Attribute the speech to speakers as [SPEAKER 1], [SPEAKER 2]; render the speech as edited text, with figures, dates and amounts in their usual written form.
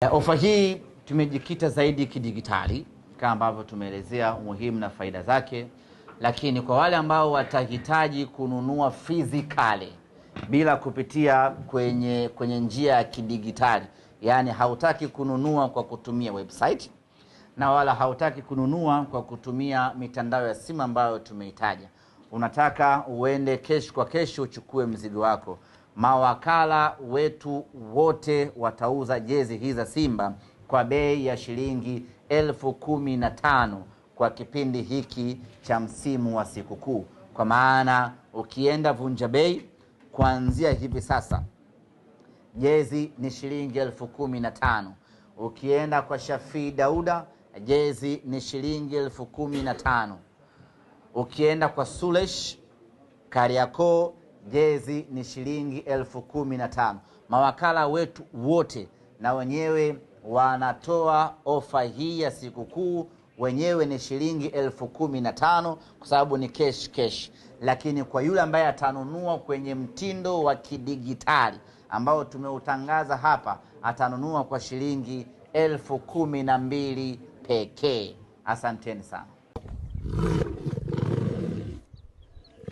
[SPEAKER 1] Ofa hii tumejikita zaidi kidigitali kama ambavyo tumeelezea umuhimu na faida zake, lakini kwa wale ambao watahitaji kununua physically bila kupitia kwenye njia ya kidigitali, yani hautaki kununua kwa kutumia website na wala hautaki kununua kwa kutumia mitandao ya simu ambayo tumeitaja, unataka uende kesh kwa kesh uchukue mzigo wako, mawakala wetu wote watauza jezi hizi za Simba kwa bei ya shilingi 15,000 kwa kipindi hiki cha msimu wa sikukuu. Kwa maana ukienda Vunja Bei kuanzia hivi sasa jezi ni shilingi 15,000. Ukienda kwa Shafii Dauda jezi ni shilingi 15,000. Ukienda kwa Sulesh Kariakoo jezi ni shilingi 15,000. Mawakala wetu wote na wenyewe wanatoa ofa hii ya sikukuu, wenyewe ni shilingi 15,000 kwa sababu ni cash. Lakini kwa yule ambaye atanunua kwenye mtindo wa kidigitali ambao tumeutangaza hapa, atanunua kwa shilingi 12,000 pekee. Asanteni sana.